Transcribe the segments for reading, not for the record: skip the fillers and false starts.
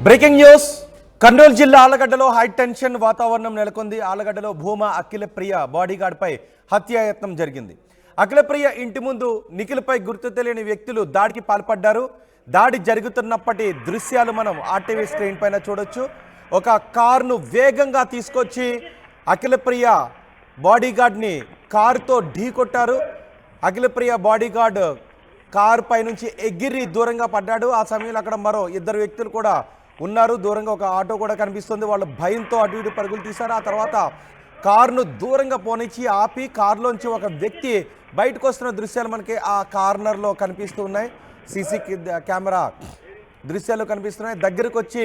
Breaking news Kurnool జిల్లా ఆలగడ్డలో high tension వాతావరణం నెలకొంది. ఆలగడ్డలో భూమా అఖిలప్రియ బాడీగార్డ్పై హత్యాయత్నం జరిగింది. అఖిలప్రియ ఇంటి ముందు నిఖిల్పై గుర్తు తెలియని వ్యక్తులు దాడికి పాల్పడ్డారు. దాడి జరుగుతున్నప్పటి దృశ్యాలు మనం ఆర్టీవీ స్క్రీన్ పైన చూడొచ్చు. ఒక కారును వేగంగా తీసుకొచ్చి అఖిలప్రియ బాడీగార్డ్ని కారుతో ఢీకొట్టారు. అఖిలప్రియ బాడీగార్డ్ కారు పై నుంచి ఎగిరి దూరంగా పడ్డాడు. ఆ సమయంలో అక్కడ మరో ఇద్దరు వ్యక్తులు కూడా ఉన్నారు. దూరంగా ఒక ఆటో కూడా కనిపిస్తుంది. వాళ్ళు భయంతో అటు ఇటు పరుగులు తీశారు. ఆ తర్వాత కారును దూరంగా పోనిచ్చి ఆపి కారులోంచి ఒక వ్యక్తి బయటకు వస్తున్న దృశ్యాలు మనకి ఆ కార్నర్లో కనిపిస్తూ ఉన్నాయి. సీసీ కెమెరా దృశ్యాలు కనిపిస్తున్నాయి. దగ్గరకు వచ్చి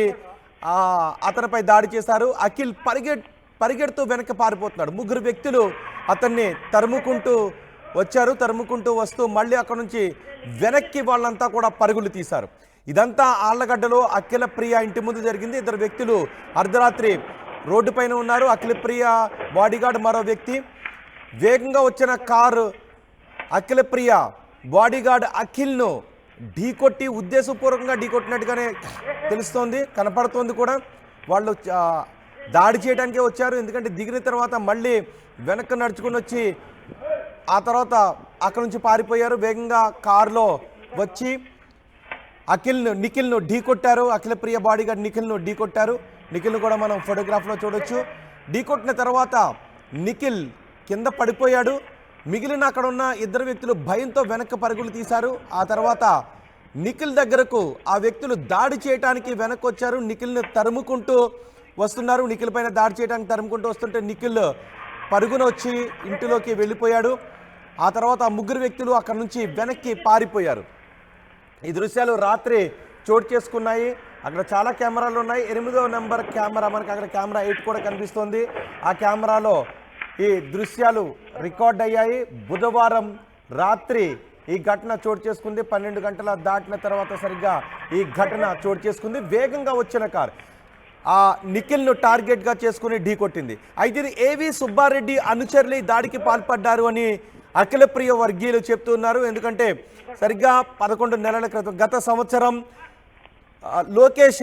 అతనిపై దాడి చేశారు. అఖిల్ పరిగెడుతూ వెనక్కి పారిపోతున్నాడు. ముగ్గురు వ్యక్తులు అతన్ని తరుముకుంటూ వచ్చారు. తరుముకుంటూ వస్తూ మళ్ళీ అక్కడ నుంచి వెనక్కి వాళ్ళంతా కూడా పరుగులు తీశారు. ఇదంతా ఆళ్లగడ్డలో అఖిలప్రియ ఇంటి ముందు జరిగింది. ఇద్దరు వ్యక్తులు అర్ధరాత్రి రోడ్డు పైన ఉన్నారు. అఖిలప్రియ బాడీగార్డ్ మరో వ్యక్తి. వేగంగా వచ్చిన కారు అఖిలప్రియ బాడీగార్డ్ అఖిల్ను ఢీకొట్టి ఉద్దేశపూర్వకంగా ఢీకొట్టినట్టుగానే తెలుస్తోంది, కనపడుతోంది కూడా. వాళ్ళు దాడి చేయడానికే వచ్చారు. ఎందుకంటే దిగిన తర్వాత మళ్ళీ వెనక్కి నడుచుకుని వచ్చి ఆ తర్వాత అక్కడ నుంచి పారిపోయారు. వేగంగా కారులో వచ్చి నిఖిల్ను ఢీకొట్టారు. అఖిలప్రియ బాడీగార్డ్ నిఖిల్ను ఢీకొట్టారు. నిఖిల్ను కూడా మనం ఫోటోగ్రాఫ్లో చూడొచ్చు. ఢీకొట్టిన తర్వాత నిఖిల్ కింద పడిపోయాడు. మిగిలిన అక్కడ ఉన్న ఇద్దరు వ్యక్తులు భయంతో వెనక్కి పరుగులు తీశారు. ఆ తర్వాత నిఖిల్ దగ్గరకు ఆ వ్యక్తులు దాడి చేయడానికి వెనక్కి వచ్చారు. నిఖిల్ని తరుముకుంటూ వస్తున్నారు. నిఖిల్ పైన దాడి చేయడానికి తరుముకుంటూ వస్తుంటే నిఖిల్ పరుగున వచ్చి ఇంటిలోకి వెళ్ళిపోయాడు. ఆ తర్వాత ఆ ముగ్గురు వ్యక్తులు అక్కడ నుంచి వెనక్కి పారిపోయారు. ఈ దృశ్యాలు రాత్రి చోటు చేసుకున్నాయి. అక్కడ చాలా కెమెరాలు ఉన్నాయి. 8వ నెంబర్ కెమెరా మనకి అక్కడ కెమెరా 8 కూడా కనిపిస్తుంది. ఆ కెమెరాలో ఈ దృశ్యాలు రికార్డ్ అయ్యాయి. బుధవారం రాత్రి ఈ ఘటన చోటు చేసుకుంది. 12 గంటల దాటిన తర్వాత సరిగ్గా ఈ ఘటన చోటు చేసుకుంది. వేగంగా వచ్చిన కారు ఆ నిఖిల్ను టార్గెట్గా చేసుకుని ఢీకొట్టింది. అయితే ఇది ఏవి సుబ్బారెడ్డి అనుచరులు దాడికి పాల్పడ్డారు అని అఖిలప్రియ వర్గీయులు చెప్తున్నారు. ఎందుకంటే సరిగ్గా 11 నెలల క్రితం గత సంవత్సరం లోకేష్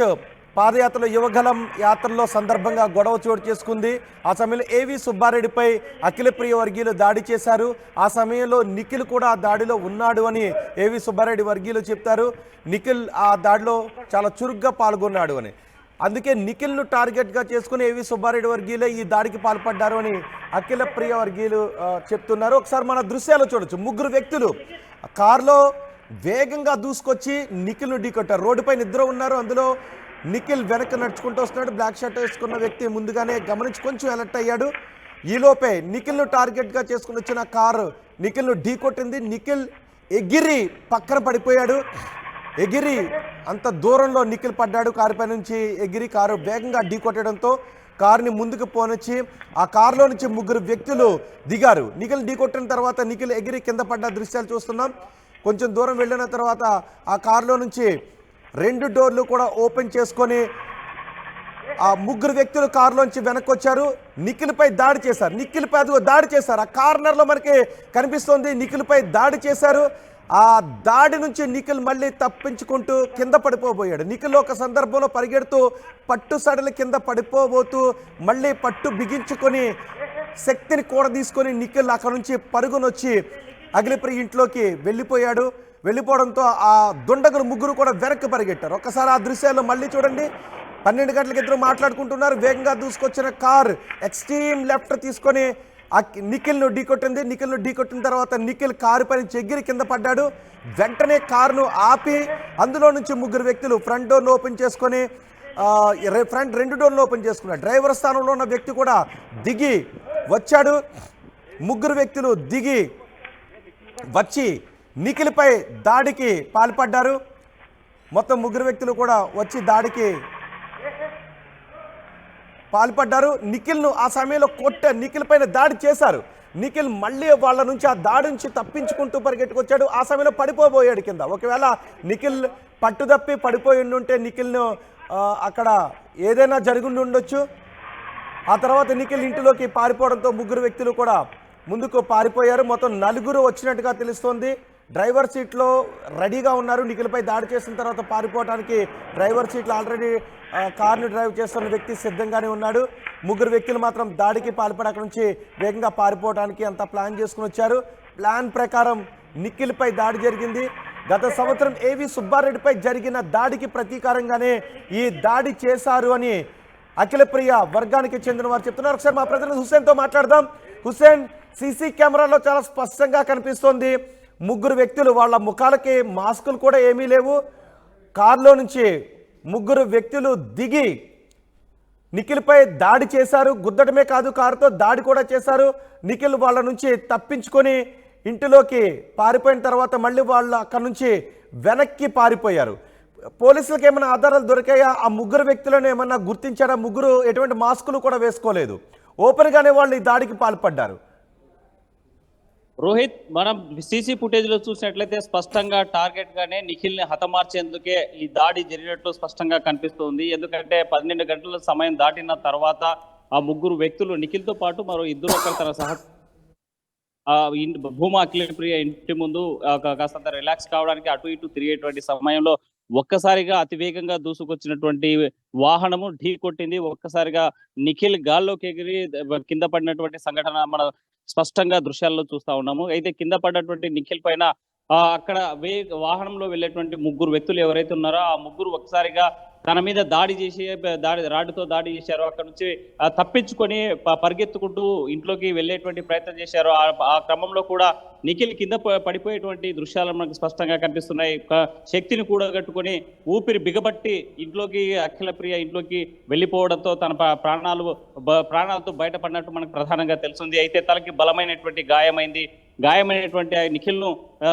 పాదయాత్రలో యువగలం యాత్రలో సందర్భంగా గొడవ చోటు చేసుకుంది. ఆ సమయంలో ఏవి సుబ్బారెడ్డిపై అఖిలప్రియ వర్గీయులు దాడి చేశారు. ఆ సమయంలో నిఖిల్ కూడా ఆ దాడిలో ఉన్నాడు అని ఏవి సుబ్బారెడ్డి వర్గీయులు చెప్తారు. నిఖిల్ ఆ దాడిలో చాలా చురుగ్గా పాల్గొన్నాడు అని. అందుకే నిఖిల్ను టార్గెట్గా చేసుకుని ఏవి సుబ్బారెడ్డి వర్గీయులే ఈ దాడికి పాల్పడ్డారు అని అఖిలప్రియ వర్గీయులు చెప్తున్నారు. ఒకసారి మన దృశ్యాలు చూడొచ్చు. ముగ్గురు వ్యక్తులు కారులో వేగంగా దూసుకొచ్చి నిఖిల్ను ఢీకొట్టారు. రోడ్డుపై ఇద్దరు ఉన్నారు. అందులో నిఖిల్ వెనక్కి నడుచుకుంటూ వస్తున్నాడు. బ్లాక్ షర్ట్ వేసుకున్న వ్యక్తి ముందుగానే గమనించి కొంచెం అలర్ట్ అయ్యాడు. ఈలోపే నిఖిల్ను టార్గెట్గా చేసుకుని వచ్చిన కారు నిఖిల్ను ఢీకొట్టింది. నిఖిల్ ఎగిరి పక్కన పడిపోయాడు. ఎగిరి అంత దూరంలో నిఖిల్ పడ్డాడు. కారుపై నుంచి ఎగిరి కారు వేగంగా ఢీకొట్టడంతో కారుని ముందుకు పోనొచ్చి ఆ కారులో నుంచి ముగ్గురు వ్యక్తులు దిగారు. నిఖిల్ ఢీకొట్టిన తర్వాత నిఖిల్ ఎగిరి కింద పడ్డ దృశ్యాలు చూస్తున్నాం. కొంచెం దూరం వెళ్ళిన తర్వాత ఆ కారులో నుంచి 2 డోర్లు కూడా ఓపెన్ చేసుకొని ఆ ముగ్గురు వ్యక్తులు కారులోంచి వెనక్కి వచ్చారు. నిఖిల్పై దాడి చేశారు. నిఖిల్పై అది దాడి చేశారు. ఆ కార్నర్లో మనకి కనిపిస్తోంది. నిఖిల్పై దాడి చేశారు. ఆ దాడి నుంచి నిఖిల్ మళ్ళీ తప్పించుకుంటూ కింద పడిపోబోయాడు. నిఖిల్ ఒక సందర్భంలో పరిగెడుతూ పట్టు సడలి కింద పడిపోబోతూ మళ్ళీ పట్టు బిగించుకొని శక్తిని కూడా తీసుకొని నిఖిల్ అక్కడ నుంచి పరుగునొచ్చి అఖిలప్రియ ఇంట్లోకి వెళ్ళిపోయాడు. వెళ్ళిపోవడంతో ఆ దుండగులు ముగ్గురు కూడా వెనక్కి పరిగెట్టారు. ఒక్కసారి ఆ దృశ్యాల్లో మళ్ళీ చూడండి. 12 గంటలకు ఇద్దరు మాట్లాడుకుంటున్నారు. వేగంగా దూసుకొచ్చిన కార్ ఎక్స్ట్రీమ్ లెఫ్ట్ తీసుకొని నిఖిల్ను ఢీకొట్టింది. నిఖిల్ను ఢీకొట్టిన తర్వాత నిఖిల్ కారు పై నుంచి ఎగిరి కింద పడ్డాడు. వెంటనే కారును ఆపి అందులో నుంచి ముగ్గురు వ్యక్తులు ఫ్రంట్ డోర్ను ఓపెన్ చేసుకొని ఫ్రంట్ 2 డోర్లు ఓపెన్ చేసుకున్నాడు. డ్రైవర్ స్థానంలో ఉన్న వ్యక్తి కూడా దిగి వచ్చాడు. ముగ్గురు వ్యక్తులు దిగి వచ్చి నిఖిల్పై దాడికి పాల్పడ్డారు. మొత్తం ముగ్గురు వ్యక్తులు కూడా వచ్చి దాడికి పాల్పడ్డారు. నిఖిల్ను ఆ సమయంలో నిఖిల్ పైన దాడి చేశారు. నిఖిల్ మళ్ళీ వాళ్ళ నుంచి ఆ దాడి నుంచి తప్పించుకుంటూ పరిగెట్టుకొచ్చాడు. ఆ సమయంలో పడిపోబోయాడు కింద. ఒకవేళ నిఖిల్ పట్టుదప్పి పడిపోయి ఉండుంటే నిఖిల్ను అక్కడ ఏదైనా జరిగి ఉండొచ్చు. ఆ తర్వాత నిఖిల్ ఇంటిలోకి పారిపోవడంతో ముగ్గురు వ్యక్తులు కూడా ముందుకు పారిపోయారు. మొత్తం 4 వచ్చినట్టుగా తెలుస్తోంది. డ్రైవర్ సీట్లో రెడీగా ఉన్నారు. నిఖిల్పై దాడి చేసిన తర్వాత పారిపోవడానికి డ్రైవర్ సీట్లో ఆల్రెడీ కార్ను డ్రైవ్ చేస్తున్న వ్యక్తి సిద్ధంగానే ఉన్నాడు. ముగ్గురు వ్యక్తులు మాత్రం దాడికి పాల్పడి అక్కడ నుంచి వేగంగా పారిపోవడానికి అంతా ప్లాన్ చేసుకుని వచ్చారు. ప్లాన్ ప్రకారం నిఖిల్పై దాడి జరిగింది. గత సంవత్సరం ఏవి సుబ్బారెడ్డిపై జరిగిన దాడికి ప్రతీకారంగానే ఈ దాడి చేశారు అని అఖిలప్రియ వర్గానికి చెందిన వారు చెప్తున్నారు. ఒకసారి మా ప్రతినిధి హుస్సేన్తో మాట్లాడదాం. హుస్సేన్, సీసీ కెమెరాలో చాలా స్పష్టంగా కనిపిస్తోంది ముగ్గురు వ్యక్తులు, వాళ్ళ ముఖాలకి మాస్కులు కూడా ఏమీ లేవు. కారులో నుంచి ముగ్గురు వ్యక్తులు దిగి నిఖిల్పై దాడి చేశారు. గుద్దటమే కాదు, కారుతో దాడి కూడా చేశారు. నిఖిల్ వాళ్ళ నుంచి తప్పించుకొని ఇంటిలోకి పారిపోయిన తర్వాత మళ్ళీ వాళ్ళు అక్కడి నుంచి వెనక్కి పారిపోయారు. పోలీసులకు ఏమైనా ఆధారాలు దొరికాయా? ఆ ముగ్గురు వ్యక్తులను ఏమన్నా గుర్తించారా? ముగ్గురు ఎటువంటి మాస్కులు కూడా వేసుకోలేదు. ఓపెన్గానే వాళ్ళు ఈ దాడికి పాల్పడ్డారు. రోహిత్, మనం సీసీ ఫుటేజ్ లో చూసినట్లయితే స్పష్టంగా టార్గెట్ గానే నిఖిల్ ని హతమార్చేందుకే ఈ దాడి జరిగినట్లు స్పష్టంగా కనిపిస్తుంది. ఎందుకంటే 12 గంటల సమయం దాటిన తర్వాత ఆ ముగ్గురు వ్యక్తులు నిఖిల్ తో పాటు మరో ఇద్దరు తన భూమా అఖిలప్రియ ఇంటి ముందు కాస్తంత రిలాక్స్ కావడానికి అటు ఇటు తిరిగేటువంటి సమయంలో ఒక్కసారిగా అతివేగంగా దూసుకొచ్చినటువంటి వాహనము ఢీ కొట్టింది. ఒక్కసారిగా నిఖిల్ గాల్లోకి ఎగిరి కింద పడినటువంటి సంఘటన మనం స్పష్టంగా దృశ్యాల్లో చూస్తా ఉన్నాము. అయితే కింద పడినటువంటి నిఖిల్ పైన అక్కడ వాహనంలో వెళ్ళేటువంటి ముగ్గురు వ్యక్తులు ఎవరైతే ఉన్నారో ఆ ముగ్గురు ఒకసారిగా తన మీద దాడి చేసి రాడ్డుతో దాడి చేశారు. అక్కడ నుంచి తప్పించుకొని పరిగెత్తుకుంటూ ఇంట్లోకి వెళ్ళేటువంటి ప్రయత్నం చేశారు. ఆ క్రమంలో కూడా నిఖిల్ కింద పడిపోయేటువంటి దృశ్యాలు మనకు స్పష్టంగా కనిపిస్తున్నాయి. శక్తిని కూడా కట్టుకొని ఊపిరి బిగబట్టి అఖిలప్రియ ఇంట్లోకి వెళ్ళిపోవడంతో తన ప్రాణాలతో బయటపడినట్టు మనకు ప్రధానంగా తెలుస్తుంది. అయితే తనకి బలమైనటువంటి గాయమైనటువంటి నిఖిల్ ను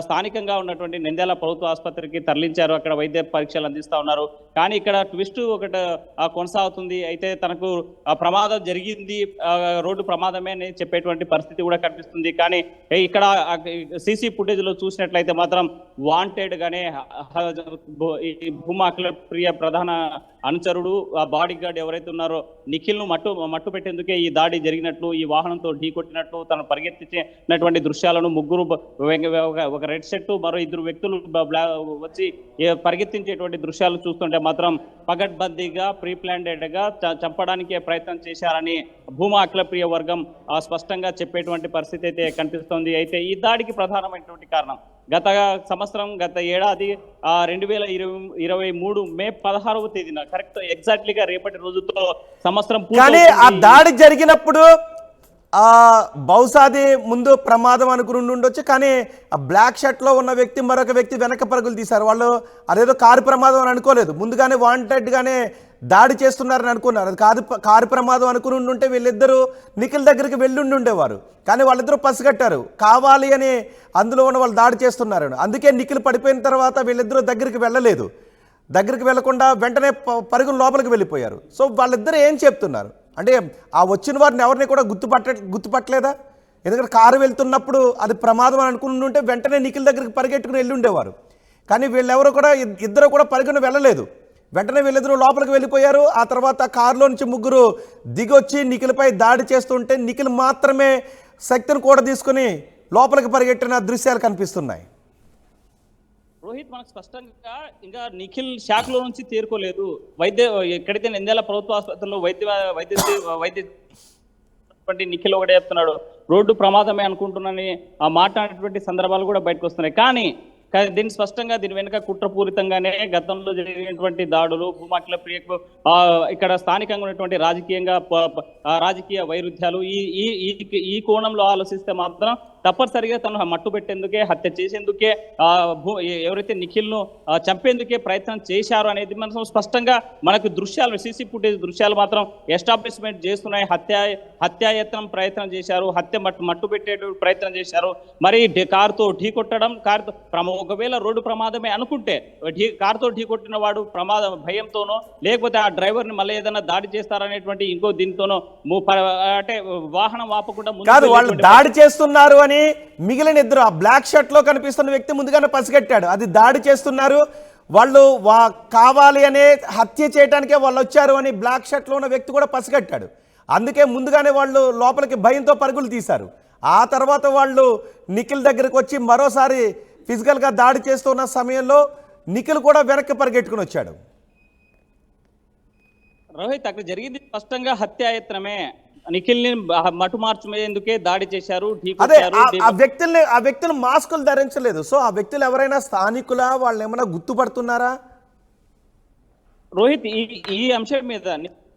స్థానికంగా ఉన్నటువంటి నంద్యాల ప్రభుత్వ ఆసుపత్రికి తరలించారు. అక్కడ వైద్య పరీక్షలు అందిస్తా ఉన్నారు. కానీ ఇక్కడ ట్విస్ట్ ఒకటి కొనసాగుతుంది. అయితే తనకు ప్రమాదం జరిగింది, రోడ్డు ప్రమాదమే అని చెప్పేటువంటి పరిస్థితి కూడా కనిపిస్తుంది. కానీ ఇక్కడ సీసీ ఫుటేజ్ లో చూసినట్లయితే మాత్రం వాంటెడ్ గానే భూమా అఖిలప్రియ ప్రధాన అనుచరుడు, ఆ బాడీ గార్డ్ ఎవరైతే ఉన్నారో నిఖిల్ ను మట్టు పెట్టేందుకే ఈ దాడి జరిగినట్లు, ఈ వాహనంతో ఢీ కొట్టినట్లు తను పరిగెత్తించినటువంటి దృశ్యాలను ముగ్గురు ఒక రెడ్ షర్ట్ మరో ఇద్దరు వ్యక్తులు వచ్చి పరిగెత్తించేటువంటి దృశ్యాలు చూస్తుంటే మాత్రం పగడ్బందీగా ప్రీ ప్లాన్డ్ గా చంపడానికి ప్రయత్నం చేశారని భూమా అఖిలప్రియ వర్గం స్పష్టంగా చెప్పేటువంటి పరిస్థితి అయితే కనిపిస్తోంది. అయితే ఈ దాడికి ప్రధానమైనటువంటి కారణం గత ఏడాది 2023 మే 16వ తేదీన కరెక్ట్ ఎగ్జాక్ట్లీగా రేపటి రోజుతో సంవత్సరం. కానీ ఆ దాడి జరిగినప్పుడు బహుశాది ముందు ప్రమాదం అనుకుని ఉండొచ్చు. కానీ ఆ బ్లాక్ షర్ట్ లో ఉన్న వ్యక్తి మరొక వ్యక్తి వెనక పరుగులు తీశారు. వాళ్ళు అదేదో కారు ప్రమాదం అని అనుకోలేదు. ముందుగానే వాంటెడ్ గానే దాడి చేస్తున్నారని అనుకున్నారు. అది కారు ప్రమాదం అనుకుని ఉంటే వీళ్ళిద్దరూ నిఖిల్ దగ్గరికి వెళ్ళి ఉండేవారు. కానీ వాళ్ళిద్దరూ పసిగట్టారు కావాలి అని అందులో ఉన్న వాళ్ళు దాడి చేస్తున్నారని. అందుకే నిఖిల్ పడిపోయిన తర్వాత వీళ్ళిద్దరూ దగ్గరికి వెళ్ళలేదు. దగ్గరికి వెళ్లకుండా వెంటనే పరుగులు లోపలికి వెళ్ళిపోయారు. సో వాళ్ళిద్దరూ ఏం చెప్తున్నారు అంటే ఆ వచ్చిన వారిని ఎవరిని కూడా గుర్తుపట్టలేదా? ఎందుకంటే కారు వెళ్తున్నప్పుడు అది ప్రమాదం అని అనుకుని ఉంటే వెంటనే నిఖిల్ దగ్గరికి పరిగెట్టుకుని వెళ్ళి ఉండేవారు. కానీ వీళ్ళెవరూ కూడా ఇద్దరు కూడా పరిగెని వెళ్ళలేదు. వెంటనే వీళ్ళిద్దరూ లోపలికి వెళ్ళిపోయారు. ఆ తర్వాత కారులో నుంచి ముగ్గురు దిగొచ్చి నిఖిల్పై దాడి చేస్తుంటే నిఖిల్ మాత్రమే శక్తిని కూడా తీసుకుని లోపలికి పరిగెట్టిన దృశ్యాలు కనిపిస్తున్నాయి. రోహిత్, మనకు స్పష్టంగా ఇంకా నిఖిల్ షాక్ లో నుంచి తేరుకోలేదు. ఎక్కడైతే నంద్యాల ప్రభుత్వ ఆసుపత్రిలో వైద్య నిఖిల్ ఒకటే చెప్తున్నాడు, రోడ్డు ప్రమాదమే అనుకుంటున్నానని మాట్లాడినటువంటి సందర్భాలు కూడా బయటకు వస్తున్నాయి. కానీ దీని వెనుక కుట్రపూరితంగానే గతంలో జరిగినటువంటి దాడులు, భూమా అఖిలప్రియకు ఇక్కడ స్థానికంగా ఉన్నటువంటి రాజకీయ వైరుధ్యాలు ఈ కోణంలో ఆలోచిస్తే మాత్రం తప్పనిసరిగా తను మట్టు పెట్టేందుకే, హత్య చేసేందుకే, ఎవరైతే నిఖిల్ ను చంపేందుకే ప్రయత్నం చేశారు అనేది మనం స్పష్టంగా మనకు సీసీ ఫుటేజ్ దృశ్యాలు మాత్రం ఎస్టాబ్లిష్మెంట్ చేస్తున్నాయి. హత్యాయత్నం ప్రయత్నం చేశారు, మట్టు పెట్టే ప్రయత్నం చేశారు. మరి కారుతో ఢీ కొట్టడం, ఒకవేళ రోడ్డు ప్రమాదమే అనుకుంటే కారుతో ఢీ కొట్టిన వాడు భయంతోనో లేకపోతే ఆ డ్రైవర్ ని మళ్ళీ ఏదైనా దాడి చేస్తారనేటువంటి ఇంకో దీంతోనో అంటే వాహనం ఆపకుండా వాళ్ళు దాడి చేస్తున్నారు అని మిగిలిన ఇద్దరు, ఆ బ్లాక్ షర్ట్ లో కనిపిస్తున్న వ్యక్తి ముందుగానే పసిగట్టాడు అది దాడి చేస్తున్నారు, వాళ్ళు కావాలి అనే హత్య చేయడానికే వాళ్ళు వచ్చారు అని బ్లాక్ షర్ట్ లో ఉన్న వ్యక్తి కూడా పసిగట్టాడు. అందుకే ముందుగానే వాళ్ళు లోపలికి భయంతో పరుగులు తీశారు. ఆ తర్వాత వాళ్ళు నిఖిల్ దగ్గరికి వచ్చి మరోసారి ఫిజికల్గా దాడి చేస్తున్న సమయంలో నిఖిల్ కూడా వెనక్కి పరిగెట్టుకుని వచ్చాడు. రోహిత్, అక్కడ జరిగింది స్పష్టంగా హత్యాయత్నమే. నిఖిల్ ని మటు మార్చుకునేందుకే దాడి చేశారు, అదే ఢీకొట్టారు. ఆ వ్యక్తులు మాస్కులు ధరించలేదు. సో ఆ వ్యక్తులు ఎవరైనా స్థానికులా, వాళ్ళు ఏమైనా గుర్తుపడుతున్నారా? రోహిత్, ఈ అంశం మీద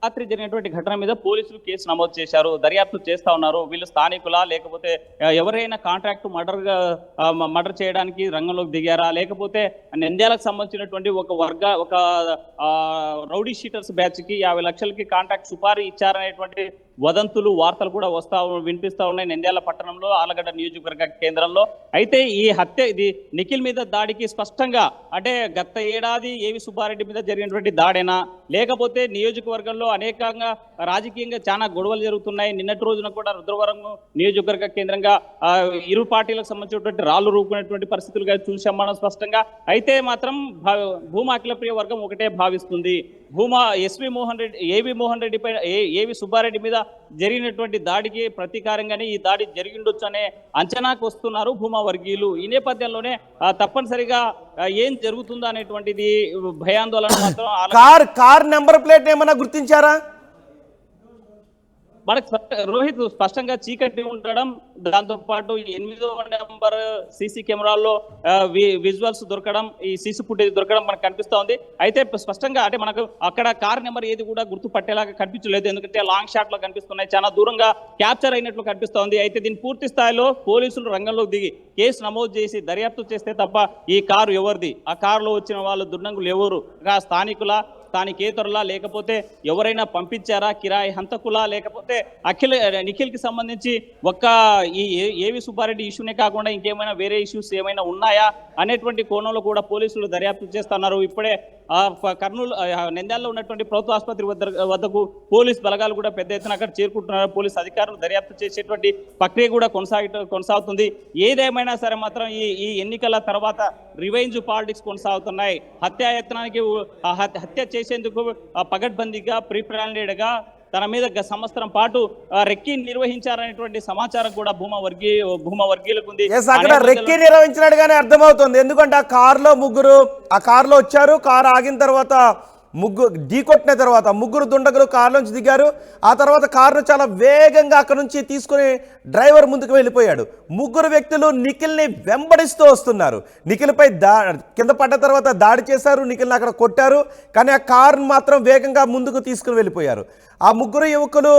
రాత్రి జరిగినటువంటి ఘటన మీద పోలీసులు కేసు నమోదు చేశారు, దర్యాప్తు చేస్తా ఉన్నారు. వీళ్ళు స్థానికులా, లేకపోతే ఎవరైనా కాంట్రాక్ట్ మర్డర్ చేయడానికి రంగంలోకి దిగారా, లేకపోతే నంద్యాలకు సంబంధించినటువంటి ఒక రౌడీ షీటర్స్ బ్యాచ్ కి 50 లక్షలకి కాంట్రాక్ట్ సుపారీ ఇచ్చారనేటువంటి వదంతులు, వార్తలు కూడా వినిపిస్తా ఉన్నాయి నంద్యాల పట్టణంలో, ఆలగడ్డ నియోజకవర్గ కేంద్రంలో. అయితే ఈ హత్య, ఇది నిఖిల్ మీద దాడికి స్పష్టంగా అంటే గత ఏడాది ఏవి సుబ్బారెడ్డి మీద జరిగినటువంటి దాడేనా, లేకపోతే నియోజకవర్గంలో అనేకంగా రాజకీయంగా చాలా గొడవలు జరుగుతున్నాయి. నిన్నటి రోజున కూడా రుద్రవరం నియోజకవర్గ కేంద్రంగా ఇరు పార్టీలకు సంబంధించినటువంటి రాళ్లు రూపుకునేటువంటి పరిస్థితులుగా చూసాం మనం స్పష్టంగా. అయితే మాత్రం భూమా అఖిలప్రియ వర్గం ఒకటే భావిస్తుంది, భూమా ఏవి మోహన్ రెడ్డి పైన ఏవి సుబ్బారెడ్డి మీద జరిగినటువంటి దాడికి ప్రతీకారంగానే ఈ దాడి జరిగిండొచ్చు అనే అంచనాకు వస్తున్నారు భూమా వర్గీయులు. ఈ నేపథ్యంలోనే తప్పనిసరిగా ఏం జరుగుతుందో అనేటువంటిది భయాందోళన మాత్రం. కార్ నెంబర్ ప్లేట్ ఏమన్నా గుర్తించారా? మనకు రోహిత్ స్పష్టంగా చీకటి ఉండడం, దాంతో పాటు 8వ నెంబర్ సీసీ కెమెరాల్లో విజువల్స్ దొరకడం, ఈ సీసీ ఫుటేజ్ దొరకడం మనకు కనిపిస్తా ఉంది. అయితే స్పష్టంగా అంటే మనకు అక్కడ కార్ నెంబర్ ఏది కూడా గుర్తుపట్టేలాగా కనిపించలేదు, ఎందుకంటే లాంగ్ షాట్ లో కనిపిస్తున్నాయి, చాలా దూరంగా క్యాప్చర్ అయినట్లు కనిపిస్తా ఉంది. అయితే దీన్ని పూర్తి స్థాయిలో పోలీసులు రంగంలోకి దిగి కేసు నమోదు చేసి దర్యాప్తు చేస్తే తప్ప ఈ కారు ఎవరిది, ఆ కారులో వచ్చిన వాళ్ళు దుర్నంగులు ఎవరు, స్థానికేతరులా, లేకపోతే ఎవరైనా పంపించారా, కిరాయి హంతకులా, లేకపోతే నిఖిల్కి సంబంధించి ఒక్క ఈ ఏవి సుబ్బారెడ్డి ఇష్యూనే కాకుండా ఇంకేమైనా వేరే ఇష్యూస్ ఏమైనా ఉన్నాయా అనేటువంటి కోణంలో కూడా పోలీసులు దర్యాప్తు చేస్తున్నారు. ఇప్పుడే కర్నూలు నంద్యాలలో ఉన్నటువంటి ప్రభుత్వ ఆసుపత్రి వద్దకు పోలీస్ బలగాలు కూడా పెద్ద ఎత్తున అక్కడ చేరుకుంటున్నారు. పోలీస్ అధికారులు దర్యాప్తు చేసేటువంటి ప్రక్రియ కూడా కొనసాగుతుంది. ఏదేమైనా సరే మాత్రం ఈ ఎన్నికల తర్వాత రివెంజ్ పాలిటిక్స్ కొనసాగుతున్నాయి. హత్య చేసేందుకు పగడ్బందీగా ప్రీప్లాన్డ్ గా తన మీద సంవత్సరం పాటు రెక్కి నిర్వహించారనేటువంటి సమాచారం కూడా భూమా వర్గీయులకు ఉంది. అక్కడ రెక్కి నిర్వహించినట్టుగానే అర్థమవుతుంది. ఎందుకంటే ఆ కారులో వచ్చారు, కారు ఆగిన తర్వాత ఢీకొట్టిన తర్వాత ముగ్గురు దుండగులు కారులోంచి దిగారు. ఆ తర్వాత కారును చాలా వేగంగా అక్కడ నుంచి తీసుకుని డ్రైవర్ ముందుకు వెళ్ళిపోయాడు. ముగ్గురు వ్యక్తులు నిఖిల్ని వెంబడిస్తూ వస్తున్నారు. నిఖిల్పై కింద పడ్డ తర్వాత దాడి చేశారు, నిఖిల్ని అక్కడ కొట్టారు. కానీ ఆ కారును మాత్రం వేగంగా ముందుకు తీసుకుని వెళ్ళిపోయారు. ఆ ముగ్గురు యువకులు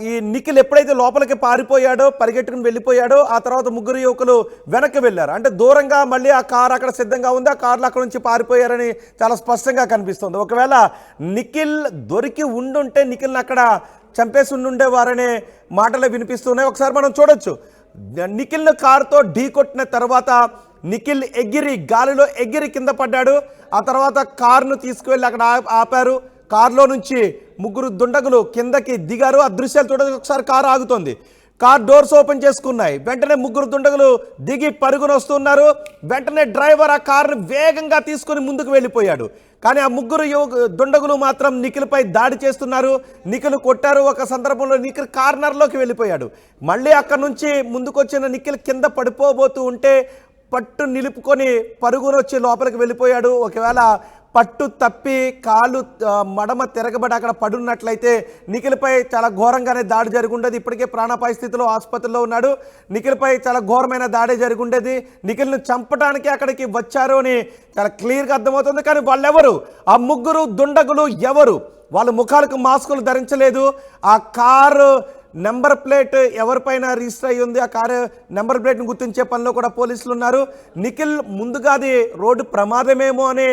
ఈ నిఖిల్ ఎప్పుడైతే లోపలికి పారిపోయాడో, పరిగెట్టుకుని వెళ్ళిపోయాడో, ఆ తర్వాత ముగ్గురు యువకులు వెనక్కి వెళ్ళారు. అంటే దూరంగా మళ్ళీ ఆ కారు అక్కడ సిద్ధంగా ఉంది, ఆ కార్లు అక్కడ నుంచి పారిపోయారని చాలా స్పష్టంగా కనిపిస్తుంది. ఒకవేళ నిఖిల్ దొరికి ఉండుంటే నిఖిల్ని అక్కడ చంపేసి ఉండుండేవారనే మాటలు వినిపిస్తున్నాయి. ఒకసారి మనం చూడొచ్చు, నిఖిల్ను కారుతో ఢీకొట్టిన తర్వాత నిఖిల్ గాలిలో ఎగిరి కింద పడ్డాడు. ఆ తర్వాత కారును తీసుకువెళ్ళి అక్కడ ఆపారు. కారులో నుంచి ముగ్గురు దుండగులు కిందకి దిగారు. ఆ దృశ్యాలు చూడడానికి ఒకసారి కారు ఆగుతోంది, కార్ డోర్స్ ఓపెన్ చేసుకున్నాయి. వెంటనే ముగ్గురు దుండగులు దిగి పరుగున వస్తున్నారు. వెంటనే డ్రైవర్ ఆ కారును వేగంగా తీసుకుని ముందుకు వెళ్ళిపోయాడు. కానీ ఆ ముగ్గురు దుండగులు మాత్రం నిఖిల్పై దాడి చేస్తున్నారు, నిఖిల్ కొట్టారు. ఒక సందర్భంలో నిఖిల్ కార్నర్లోకి వెళ్ళిపోయాడు. మళ్ళీ అక్కడ నుంచి ముందుకు వచ్చిన నిఖిల్ కింద పడిపోబోతూ ఉంటే పట్టు నిలుపుకొని పరుగునొచ్చి లోపలికి వెళ్ళిపోయాడు. ఒకవేళ పట్టు తప్పి కాలు మడమ తిరగబడి అక్కడ పడున్నట్లయితే నిఖిల్పై చాలా ఘోరంగానే దాడి జరిగి ఉండేది. ఇప్పటికే ప్రాణాపాయ స్థితిలో ఆసుపత్రిలో ఉన్నాడు. నిఖిల్పై చాలా ఘోరమైన దాడి జరిగి ఉండేది. నిఖిల్ను చంపడానికి అక్కడికి వచ్చారు అని చాలా క్లియర్గా అర్థమవుతుంది. కానీ వాళ్ళెవరు, ఆ ముగ్గురు దుండగులు ఎవరు? వాళ్ళ ముఖాలకు మాస్కులు ధరించలేదు. ఆ కారు నెంబర్ ప్లేట్ ఎవరిపైన రిజిస్టర్ అయ్యి ఉంది, ఆ కారు నెంబర్ ప్లేట్ను గుర్తించే పనిలో కూడా పోలీసులు ఉన్నారు. నిఖిల్ ముందుగా అది రోడ్డు ప్రమాదమేమో అని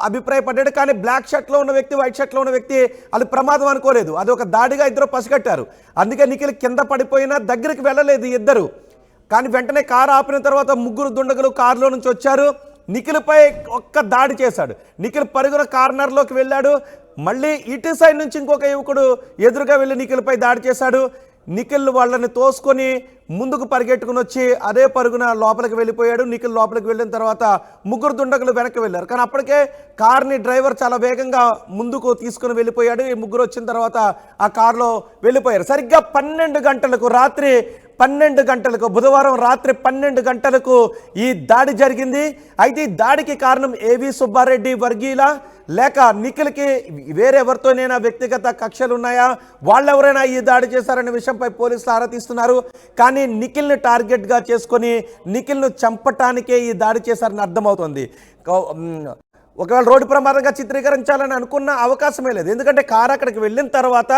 అభిప్రాయపడ్డాడు. కానీ బ్లాక్ షర్ట్లో ఉన్న వ్యక్తి, వైట్ షర్ట్లో ఉన్న వ్యక్తి అది ప్రమాదం అనుకోలేదు, అది ఒక దాడిగా ఇద్దరు పసిగట్టారు. అందుకే నిఖిల్ కింద పడిపోయినా దగ్గరికి వెళ్ళలేదు ఇద్దరు. కానీ వెంటనే కారు ఆపిన తర్వాత ముగ్గురు దుండగులు కారులో నుంచి వచ్చారు, నిఖిల్పై ఒక్క దాడి చేశాడు. నిఖిల్ పరుగున కార్నర్లోకి వెళ్ళాడు. మళ్ళీ ఇటు సైడ్ నుంచి ఇంకొక యువకుడు ఎదురుగా వెళ్ళి నిఖిల్పై దాడి చేశాడు. నిఖిల్ వాళ్ళని తోసుకొని ముందుకు పరిగెట్టుకుని వచ్చి అదే పరుగున లోపలికి వెళ్ళిపోయాడు. నిఖిల్ లోపలికి వెళ్ళిన తర్వాత ముగ్గురు దుండగులు వెనక్కి వెళ్ళారు. కానీ అప్పటికే కార్ని డ్రైవర్ చాలా వేగంగా ముందుకు తీసుకుని వెళ్ళిపోయాడు. ఈ ముగ్గురు వచ్చిన తర్వాత ఆ కారులో వెళ్ళిపోయారు. సరిగ్గా 12 గంటలకు, రాత్రి 12 గంటలకు బుధవారం రాత్రి 12 గంటలకు ఈ దాడి జరిగింది. అయితే ఈ దాడికి కారణం ఏవి సుబ్బారెడ్డి వర్గీయుల లేక నిఖిల్కి వేరెవరితోనైనా వ్యక్తిగత కక్షలు ఉన్నాయా, వాళ్ళెవరైనా ఈ దాడి చేశారనే విషయంపై పోలీసులు ఆరా తీస్తున్నారు. కానీ నిఖిల్ని టార్గెట్గా చేసుకొని నిఖిల్ను చంపటానికే ఈ దాడి చేశారని అర్థమవుతుంది. ఒకవేళ రోడ్డు ప్రమాదంగా చిత్రీకరించాలని అనుకున్న అవకాశమే లేదు. ఎందుకంటే కారు అక్కడికి వెళ్ళిన తర్వాత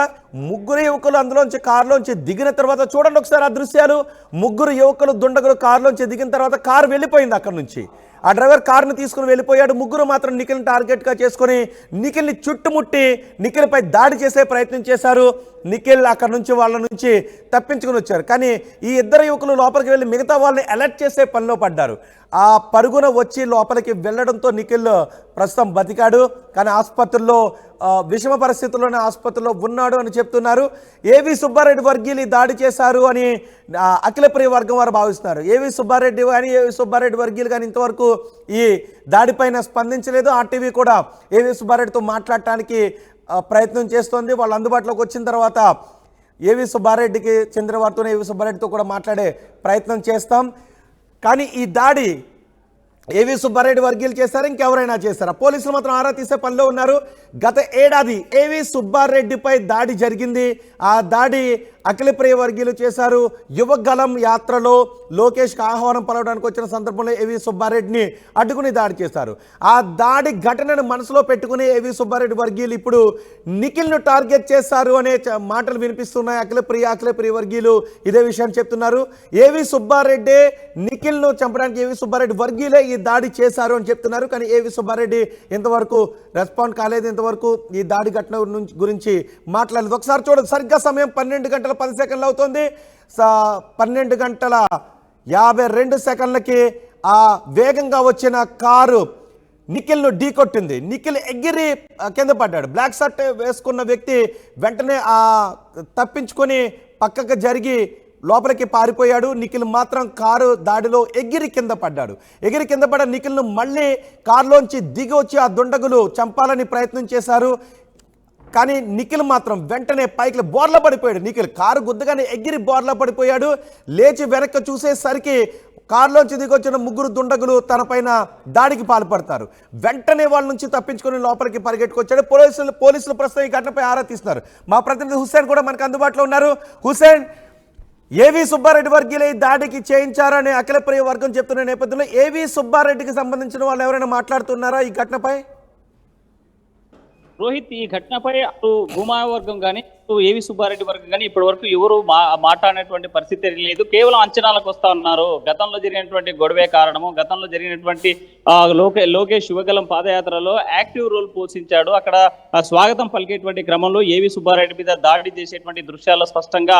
ముగ్గురు యువకులు అందులోంచి కారులోంచి దిగిన తర్వాత చూడండి ఒకసారి ఆ దృశ్యాలు. ముగ్గురు యువకులు దుండగులు కారులోంచి దిగిన తర్వాత కారు వెళ్ళిపోయింది అక్కడి నుంచి. ఆ డ్రైవర్ కారుని తీసుకుని వెళ్ళిపోయాడు. ముగ్గురు మాత్రం నిఖిల్ని టార్గెట్గా చేసుకొని నిఖిల్ని చుట్టుముట్టి నిఖిల్పై దాడి చేసే ప్రయత్నం చేశారు. నిఖిల్ అక్కడ నుంచి వాళ్ళ నుంచి తప్పించుకుని వచ్చారు. కానీ ఈ ఇద్దరు యువకులు లోపలికి వెళ్ళి మిగతా వాళ్ళని అలర్ట్ చేసే పనిలో పడ్డారు. ఆ పరుగున వచ్చి లోపలికి వెళ్ళడంతో నిఖిల్ ప్రస్తుతం బతికాడు. కానీ ఆసుపత్రిలో విషమ పరిస్థితుల్లోనే ఆసుపత్రిలో ఉన్నాడు అని చెప్తున్నారు. ఏవి సుబ్బారెడ్డి వర్గీయులు దాడి చేశారు అని అఖిలప్రియ వర్గం వారు భావిస్తున్నారు. ఏవి సుబ్బారెడ్డి కానీ ఏవి సుబ్బారెడ్డి వర్గీయులు కానీ ఇంతవరకు ఈ దాడిపైన స్పందించలేదు. ఆర్టీవీ కూడా ఏవి సుబ్బారెడ్డితో మాట్లాడటానికి ప్రయత్నం చేస్తోంది. వాళ్ళు అందుబాటులోకి వచ్చిన తర్వాత ఏవి సుబ్బారెడ్డికి చెందిన వారితోనే ఏవి సుబ్బారెడ్డితో కూడా మాట్లాడే ప్రయత్నం చేస్తాం. కానీ ఈ దాడి ఏవి సుబ్బారెడ్డి వర్గీయులు చేశారా, ఇంకెవరైనా చేశారా? పోలీసులు మాత్రం ఆరా తీసే పనిలో ఉన్నారు. గత ఏడాది ఏవి సుబ్బారెడ్డిపై దాడి జరిగింది. ఆ దాడి అఖిలప్రియ వర్గీయులు చేశారు. యువగలం యాత్రలో లోకేష్కి ఆహ్వానం పలవడానికి వచ్చిన సందర్భంలో ఏవి సుబ్బారెడ్డిని అడ్డుకుని దాడి చేశారు. ఆ దాడి ఘటనను మనసులో పెట్టుకుని ఏవి సుబ్బారెడ్డి వర్గీయులు ఇప్పుడు నిఖిల్ను టార్గెట్ చేశారు అనే మాటలు వినిపిస్తున్నాయి. అఖిలప్రియ వర్గీయులు ఇదే విషయాన్ని చెప్తున్నారు. ఏవి సుబ్బారెడ్డి నిఖిల్ను చంపడానికి ఏవి సుబ్బారెడ్డి వర్గీయులే ఈ దాడి చేశారు అని చెప్తున్నారు. కానీ ఏవి సుబ్బారెడ్డి ఇంతవరకు రెస్పాండ్ కాలేదు. ఇంతవరకు ఈ దాడి ఘటన గురించి మాట్లాడలేదు. ఒకసారి చూడండి, సరిగ్గా సమయం 12:10 అవుతుంది. 12:52 ఆ వేగంగా వచ్చిన కారు నిఖిల్ను ఢీకొట్టింది. నిఖిల్ ఎగిరి కింద పడ్డాడు. బ్లాక్ షర్ట్ వేసుకున్న వ్యక్తి వెంటనే తప్పించుకొని పక్కకు జరిగి లోపలికి పారిపోయాడు. నిఖిల్ మాత్రం కారు దాడిలో ఎగిరి కింద పడ్డాడు. ఎగిరి కింద పడ్డ నిఖిల్ను మళ్ళీ కారులోంచి దిగి వచ్చి ఆ దుండగులు చంపాలని ప్రయత్నం చేశారు. కానీ నిఖిల్ మాత్రం వెంటనే పైకి బోర్లా పడిపోయాడు. నిఖిల్ కారు గుద్దగానే ఎగిరి బోర్లా పడిపోయాడు. లేచి వెనక్కి చూసేసరికి కారులోంచి దిగొచ్చిన ముగ్గురు దుండగులు తన పైన దాడికి పాల్పడతారు. వెంటనే వాళ్ళ నుంచి తప్పించుకొని లోపలికి పరిగెట్టుకొచ్చాడు. పోలీసులు ప్రస్తుతం ఈ ఘటనపై ఆరా తీస్తున్నారు. మా ప్రతినిధి హుస్సేన్ కూడా మనకు అందుబాటులో ఉన్నారు. హుస్సేన్, ఏవి సుబ్బారెడ్డి వర్గీయులు ఈ దాడికి చేయించారని అఖిలప్రియ వర్గం చెప్తున్న నేపథ్యంలో ఏవి సుబ్బారెడ్డికి సంబంధించిన వాళ్ళు ఎవరైనా మాట్లాడుతున్నారా ఈ ఘటనపై? రోహిత్, ఈ ఘటనపై అటు భూమా వర్గం కానీ ఏవి సుబ్బారెడ్డి వర్గం కానీ ఇప్పటి వరకు ఎవరు మాట్లాడినటువంటి పరిస్థితి లేదు. కేవలం అంచనాలకు వస్తా ఉన్నారు. గతంలో జరిగినటువంటి గొడవే కారణము. గతంలో జరిగినటువంటి లోకేష్ యువగలం పాదయాత్రలో యాక్టివ్ రోల్ పోషించాడు. అక్కడ స్వాగతం పలికేటువంటి క్రమంలో ఏవి సుబ్బారెడ్డి మీద దాడి చేసేటువంటి దృశ్యాల్లో స్పష్టంగా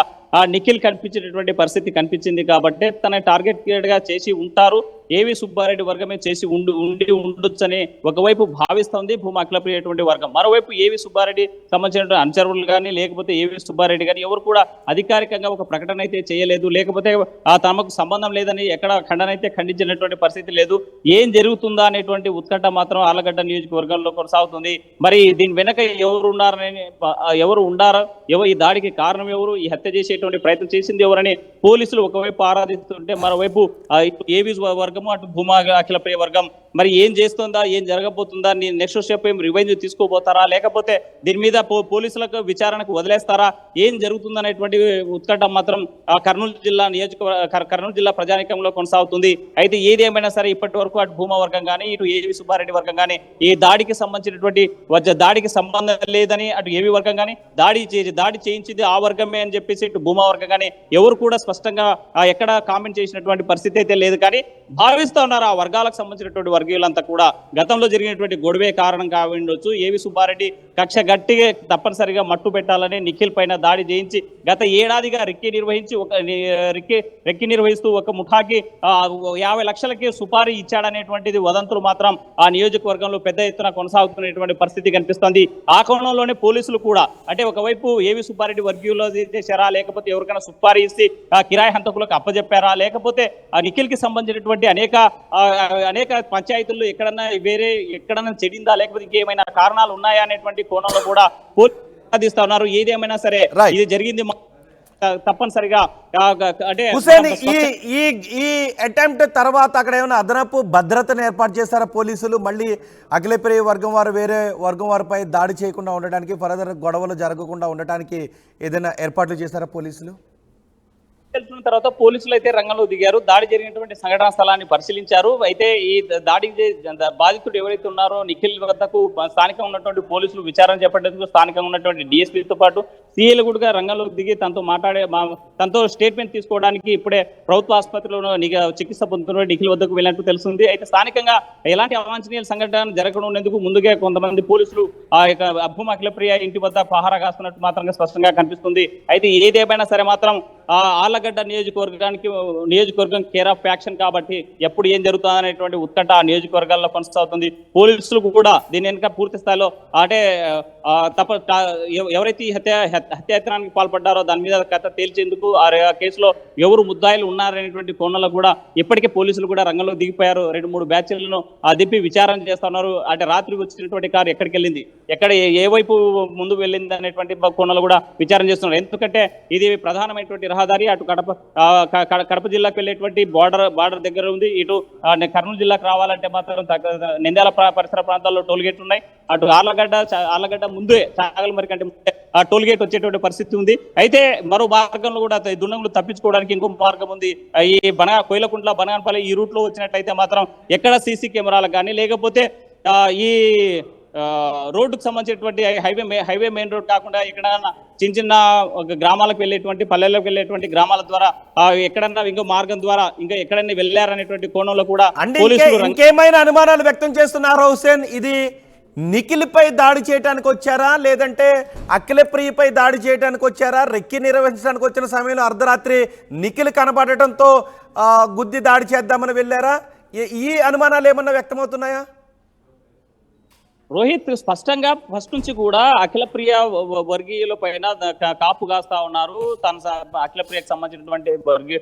నిఖిల్ కనిపించేటటువంటి పరిస్థితి కనిపించింది. కాబట్టి తన టార్గెట్ గా చేసి ఉంటారు. ఏవి సుబ్బారెడ్డి వర్గమే చేసి ఉండొచ్చని ఒకవైపు భావిస్తోంది భూమా అఖిలప్రియ వర్గం. మరోవైపు ఏవి సుబ్బారెడ్డి సంబంధించినటువంటి అనుచరులు కానీ లేకపోతే ఏవి సుబ్బారెడ్డి కానీ ఎవరు కూడా అధికారికంగా ఒక ప్రకటన అయితే చేయలేదు. లేకపోతే తమకు సంబంధం లేదని ఎక్కడ ఖండన అయితే ఖండించినటువంటి పరిస్థితి లేదు. ఏం జరుగుతుందా అనేటువంటి ఉత్కంఠ మాత్రం ఆళ్లగడ్డ నియోజకవర్గంలో కొనసాగుతుంది. మరి దీని వెనక ఎవరు ఉండారా, ఈ దాడికి కారణం ఎవరు, ఈ హత్య చేసేటువంటి ప్రయత్నం చేసింది ఎవరని పోలీసులు ఒకవైపు ఆరాధిస్తుంటే మరోవైపు ఏవి వర్గము అటు భూమా అఖిలప్రియ వర్గం మరి ఏం చేస్తుందా, ఏం జరగబోతుందా, నెక్స్ట్ స్టెప్ ఏం రివెంజ్ తీసుకోబోతారా, లేకపోతే దీని మీద పోలీసులకు విచారణకు వదిలేస్తారా, ఏం జరుగుతుందనేటువంటి ఉత్కంఠ మాత్రం కర్నూలు జిల్లా ప్రజానికంలో కొనసాగుతుంది. అయితే ఏది ఏమైనా సరే ఇప్పటి వరకు అటు భూమా వర్గం కానీ ఇటు ఏవి సుబ్బారెడ్డి వర్గం కానీ ఈ దాడికి సంబంధించినటువంటి దాడికి సంబంధం లేదని అటు ఏవి వర్గం కానీ దాడి చేయించింది ఆ వర్గమే అని చెప్పేసి ఇటు భూమా వర్గం కానీ ఎవరు కూడా స్పష్టంగా ఎక్కడ కామెంట్ చేసినటువంటి పరిస్థితి అయితే లేదు. కానీ భావిస్తూ ఉన్నారు ఆ వర్గాలకు సంబంధించినటువంటి వర్గీయులంతా కూడా గతంలో జరిగినటువంటి గొడవే కారణం కావిండొచ్చు. ఏవి సుబ్బారెడ్డి కక్ష గట్టిగా తప్పనిసరిగా మట్టు పెట్టాలని నిఖిల్ పైన దాడి చేయించి గత ఏడాదిగా రెక్కి నిర్వహిస్తూ ఒక ముఠాకి 50 లక్షలకి సుపారీ ఇచ్చాడనేటువంటిది వదంతులు మాత్రం ఆ నియోజకవర్గంలో పెద్ద ఎత్తున కొనసాగుతున్నటువంటి పరిస్థితి కనిపిస్తోంది. ఆ కోణంలోనే పోలీసులు కూడా అంటే ఒకవైపు ఏవి సుబ్బారెడ్డి వర్గీయులు చేశారా, లేకపోతే ఎవరికైనా సుపారీ ఇచ్చి కిరాయి హంతకులకు అప్పజెప్పారా, లేకపోతే ఆ నిఖిల్ కి సంబంధించినటువంటి అనేక పంచాయతీల్లో ఎక్కడన్నా చెడిందా, లేకపోతే ఇంకేమైనా కారణాలు ఉన్నాయా అనేటువంటి కోణంలో కూడా పోలీసులు ఉన్నారు. ఏదేమైనా సరే ఇది జరిగింది తప్పనిసరిగా అంటే హుసేన్ ఈ అటెంప్ట్ తర్వాత అక్కడ ఏమైనా అదనపు భద్రతను ఏర్పాటు చేస్తారా పోలీసులు? మళ్ళీ అఖిలప్రియ వర్గం వారు వేరే వర్గం వారిపై దాడి చేయకుండా ఉండడానికి, ఫర్దర్ గొడవలు జరగకుండా ఉండటానికి ఏదైనా ఏర్పాట్లు చేస్తారా పోలీసులు? తెలిసిన తర్వాత పోలీసులు అయితే రంగంలో దిగారు. దాడి జరిగినటువంటి సంఘటనా స్థలాన్ని పరిశీలించారు. అయితే ఈ దాడికి బాధితుడు ఎవరైతే ఉన్నారో నిఖిల్ వద్దకు స్థానికంగా ఉన్నటువంటి పోలీసులు విచారణ చేపట్టేందుకు స్థానికంగా ఉన్నటువంటి డిఎస్పీతో పాటు సీఏలు కూడా రంగంలోకి దిగి తనతో స్టేట్మెంట్ తీసుకోవడానికి ఇప్పుడే ప్రభుత్వ ఆసుపత్రిలో చికిత్స పొందుతున్న నిఖిల్ వద్దకు వెళ్ళినట్టు తెలుస్తుంది. అయితే స్థానికంగా ఎలాంటి అవాంఛనీయ సంఘటన జరగకుండా ఉండేందుకు ముందుగా కొంతమంది పోలీసులు ఆ యొక్క భూమా అఖిలప్రియ ఇంటి వద్ద పహారా కాస్తున్నట్టు మాత్రంగా స్పష్టంగా కనిపిస్తుంది. అయితే ఏదేమైనా సరే మాత్రం ఆళ్లగడ్డ నియోజకవర్గం కేర్ ఆఫ్ యాక్షన్ కాబట్టి ఎప్పుడు ఏం జరుగుతుంది అనేటువంటి ఉత్కంఠ ఆ నియోజకవర్గాల్లో కొనసాగుతుంది. పోలీసులు కూడా దీని వెనుక పూర్తి స్థాయిలో అంటే ఎవరైతే ఈ హత్యాయత్నానికి పాల్పడ్డారో దాని మీద కథ తేల్చేందుకు ఆ కేసులో ఎవరు ముద్దాయిలు ఉన్నారనేటువంటి కోణంలో కూడా ఇప్పటికే పోలీసులు కూడా రంగంలో దిగిపోయారు. 2-3 బ్యాచ్లను దిప్పి విచారణ చేస్తున్నారు. అంటే రాత్రి వచ్చినటువంటి కారు ఎక్కడికి వెళ్ళింది, ఎక్కడ ఏ వైపు ముందు వెళ్ళింది అనేటువంటి కోణంలో కూడా విచారణ చేస్తున్నారు. ఎందుకంటే ఇది ప్రధానమైనటువంటి రహదారి. అటు కడప జిల్లాకు వెళ్ళేటువంటి బార్డర్ దగ్గర ఉంది. ఇటు కర్నూలు జిల్లాకు రావాలంటే మాత్రం నంద్యాల పరిసర ప్రాంతాల్లో టోల్ గేట్లు ఉన్నాయి. అటు ఆర్లగడ్డ ముందే చాగలమరి కంటే ఆ టోల్ గేట్ వచ్చేటువంటి పరిస్థితి ఉంది. అయితే మరో మార్గంలో కూడా దుండగులు తప్పించుకోవడానికి ఇంకో మార్గం ఉంది. ఈ కోయిలకుంట్ల బనగానపల్లి ఈ రూట్ లో వచ్చినట్లయితే మాత్రం ఎక్కడ సీసీ కెమెరాలకు కానీ లేకపోతే ఈ రోడ్డుకు సంబంధించినటువంటి హైవే మెయిన్ రోడ్ కాకుండా ఎక్కడన్నా చిన్న గ్రామాలకు వెళ్ళేటువంటి పల్లెలకు వెళ్ళేటువంటి గ్రామాల ద్వారా ఎక్కడన్నా ఇంకో మార్గం ద్వారా ఇంకా ఎక్కడన్నా వెళ్ళారనేటువంటి కోణంలో కూడా ఇంకేమైనా అనుమానాలు వ్యక్తం చేస్తున్నారు హుసేన్? ఇది నిఖిల్ పై దాడి చేయడానికి వచ్చారా, లేదంటే అఖిలప్రియపై దాడి చేయడానికి వచ్చారా? రెక్కి నిర్వహించడానికి వచ్చిన సమయంలో అర్ధరాత్రి నిఖిల్ కనబడటంతో గుద్ది దాడి చేద్దామని వెళ్ళారా? ఈ అనుమానాలు ఏమన్నా వ్యక్తమవుతున్నాయా? రోహిత్ స్పష్టంగా ఫస్ట్ నుంచి కూడా అఖిలప్రియ వర్గీయుల పైన కాపు కాస్తా ఉన్నారు. అఖిలప్రియకు సంబంధించినటువంటి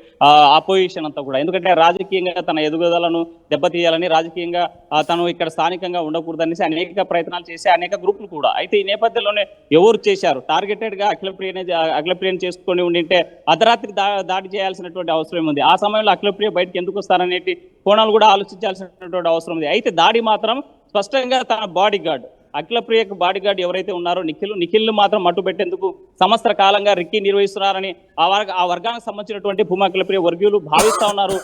ఆపోజిషన్ అంతా కూడా. ఎందుకంటే రాజకీయంగా తన ఎదుగుదలను దెబ్బతీయాలని, రాజకీయంగా తను ఇక్కడ స్థానికంగా ఉండకూడదనేసి అనేక ప్రయత్నాలు చేసే అనేక గ్రూపులు కూడా. అయితే ఈ నేపథ్యంలోనే ఎవరు చేశారు టార్గెటెడ్ గా అఖిలప్రియని చేసుకొని ఉండింటే అర్ధరాత్రి దాడి చేయాల్సినటువంటి అవసరం ఉంది. ఆ సమయంలో అఖిలప్రియ బయటకు ఎందుకు వస్తారనేటి కోణాలు కూడా ఆలోచించాల్సినటువంటి అవసరం ఉంది. అయితే దాడి మాత్రం స్పష్టంగా తన బాడీ గార్డ్ అఖిలప్రియకు బాడీ గార్డ్ ఎవరైతే ఉన్నారో నిఖిల్ మాత్రం మట్టు పెట్టేందుకు సంవత్సర కాలంగా రిక్కీ నిర్వహిస్తున్నారని ఆ వర్గానికి సంబంధించినటువంటి భూమా అఖిలప్రియ వర్గీయులు భావిస్తా ఉన్నారు.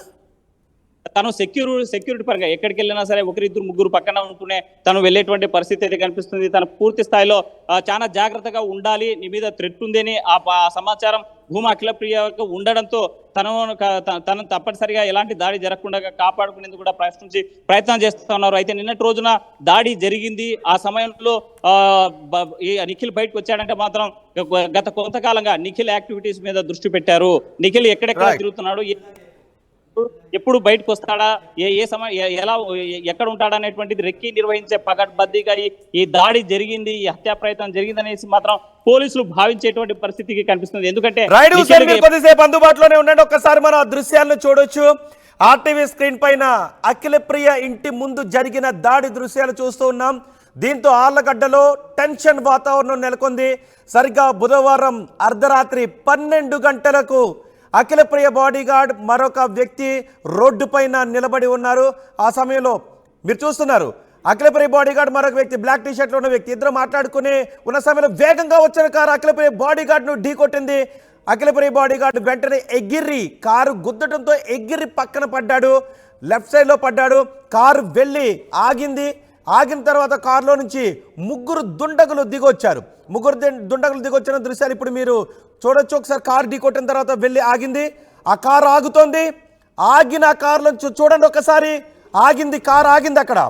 తను సెక్యూరిటీ పరంగా ఎక్కడికి వెళ్ళినా సరే 1-2-3 పక్కన ఉంటూనే తను వెళ్ళేటువంటి పరిస్థితి అయితే కనిపిస్తుంది. తన పూర్తి స్థాయిలో చాలా జాగ్రత్తగా ఉండాలి, నీ మీద థ్రెట్ ఉందని ఆ సమాచారం భూమా అఖిలప్రియకు ఉండడంతో తను తప్పనిసరిగా ఎలాంటి దాడి జరగకుండా కాపాడుకునేందుకు కూడా ప్రయత్నం చేస్తూ ఉన్నారు. అయితే నిన్నటి రోజున దాడి జరిగింది. ఆ సమయంలో ఈ నిఖిల్ బయటకు వచ్చాడంటే మాత్రం గత కొంతకాలంగా నిఖిల్ యాక్టివిటీస్ మీద దృష్టి పెట్టారు. నిఖిల్ ఎక్కడెక్కడ తిరుగుతున్నాడు, ఎప్పుడు బయటకు వస్తాడా, ఏ సమయం ఎలా ఎక్కడ ఉంటాడా అనేటువంటిది రెక్కి నిర్వహించే పకడ్బందీగా ఈ దాడి జరిగింది, ఈ హత్యా ప్రయత్నం జరిగింది అనేసి మాత్రం పోలీసులు భావించేటువంటి పరిస్థితికి కనిపిస్తుంది. ఎందుకంటే కొద్దిసేపు అందుబాటులోనే ఉండండి. ఒక్కసారి మనం ఆ దృశ్యాలను చూడొచ్చు. ఆర్టీవీ స్క్రీన్ పైన అఖిలప్రియ ఇంటి ముందు జరిగిన దాడి దృశ్యాలు చూస్తూ ఉన్నాం. దీంతో ఆళ్లగడ్డలో టెన్షన్ వాతావరణం నెలకొంది. సరిగ్గా బుధవారం అర్ధరాత్రి 12 గంటలకు అఖిలప్రియ బాడీగార్డ్ మరొక వ్యక్తి రోడ్డు పైన నిలబడి ఉన్నారు. ఆ సమయంలో మీరు చూస్తున్నారు అఖిలప్రియ బాడీగార్డ్ మరొక వ్యక్తి బ్లాక్ టీ షర్ట్లో ఉన్న వ్యక్తి ఇద్దరు మాట్లాడుకుని ఉన్న సమయంలో వేగంగా వచ్చిన కారు అఖిలప్రియ బాడీగార్డ్ను ఢీ కొట్టింది. అఖిలప్రియ బాడీగార్డ్ వెంటనే ఎగిరి కారు గుద్దటంతో ఎగిరి పక్కన పడ్డాడు, లెఫ్ట్ సైడ్లో పడ్డాడు. కారు వెళ్ళి ఆగింది. ఆగిన తర్వాత కారులో నుంచి 3 దుండగులు దిగొచ్చారు. 3 దుండగులు దిగొచ్చిన దృశ్యాలు ఇప్పుడు మీరు చూడొచ్చు. ఒకసారి కారు ఢీ కొట్టిన తర్వాత వెళ్ళి ఆగింది. ఆ కారు ఆగుతోంది. ఆగిన కారులో చూడండి ఒకసారి. కారు ఆగింది. అక్కడ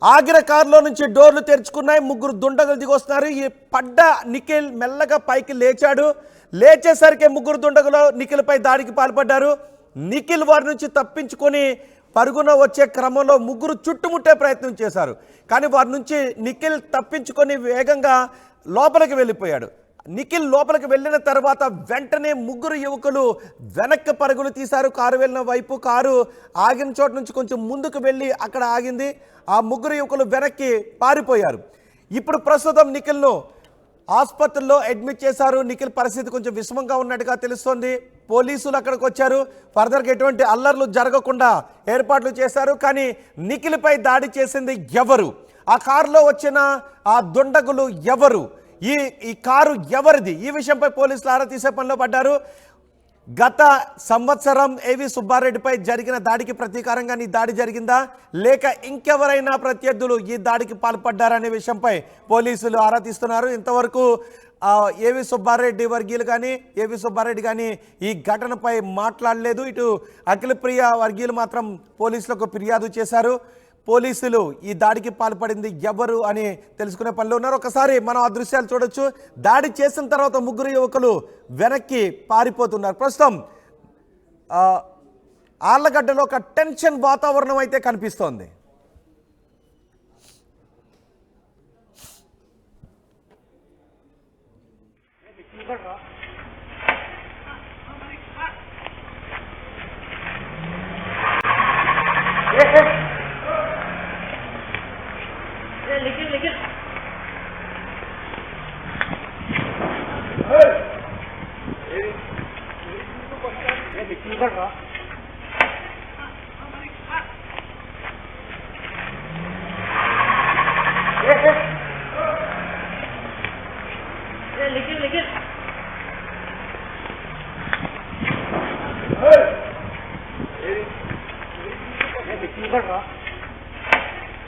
ఆగిన కారులో నుంచి డోర్లు తెరుచుకున్నాయి. 3 దుండగులు దిగొస్తున్నారు. ఈ పడ్డ నిఖిల్ మెల్లగా పైకి లేచాడు. లేచేసరికి 3 దుండగులు నిఖిల్పై దాడికి పాల్పడ్డారు. నిఖిల్ వారి నుంచి తప్పించుకొని పరుగున వచ్చే క్రమంలో 3 చుట్టుముట్టే ప్రయత్నం చేశారు. కానీ వారి నుంచి నిఖిల్ తప్పించుకొని వేగంగా లోపలికి వెళ్ళిపోయాడు. నిఖిల్ లోపలికి వెళ్ళిన తర్వాత వెంటనే 3 యువకులు వెనక్కి పరుగులు తీశారు. కారు వెళ్ళిన వైపు. కారు ఆగిన చోట నుంచి కొంచెం ముందుకు వెళ్ళి అక్కడ ఆగింది. ఆ 3 యువకులు వెనక్కి పారిపోయారు. ఇప్పుడు ప్రస్తుతం నిఖిల్ను ఆసుపత్రిలో అడ్మిట్ చేశారు. నిఖిల్ పరిస్థితి కొంచెం విషమంగా ఉన్నట్టుగా తెలుస్తోంది. పోలీసులు అక్కడికి వచ్చారు. ఫర్దర్గా ఎటువంటి అల్లర్లు జరగకుండా ఏర్పాట్లు చేశారు. కానీ నిఖిల్పై దాడి చేసింది ఎవరు? ఆ కారులో వచ్చిన ఆ దుండగులు ఎవరు? ఈ కారు ఎవరిది? ఈ విషయంపై పోలీసులు ఆరా తీసే పనిలో పడ్డారు. గత సంవత్సరం ఏవి సుబ్బారెడ్డిపై జరిగిన దాడికి ప్రతీకారంగా ఈ దాడి జరిగిందా, లేక ఇంకెవరైనా ప్రత్యర్థులు ఈ దాడికి పాల్పడ్డారనే విషయంపై పోలీసులు ఆరా తీస్తున్నారు. ఇంతవరకు ఏవి సుబ్బారెడ్డి కానీ ఈ ఘటనపై మాట్లాడలేదు. ఇటు అఖిలప్రియ వర్గీయులు మాత్రం పోలీసులకు ఫిర్యాదు చేశారు. పోలీసులు ఈ దాడికి పాల్పడింది ఎవరు అని తెలుసుకునే పనిలో ఉన్నారు. ఒకసారి మనం ఆ దృశ్యాలు చూడొచ్చు. దాడి చేసిన తర్వాత ముగ్గురు యువకులు వెనక్కి పారిపోతున్నారు. ప్రస్తుతం ఆళ్లగడ్డలో ఒక టెన్షన్ వాతావరణం అయితే కనిపిస్తోంది. निकल रहा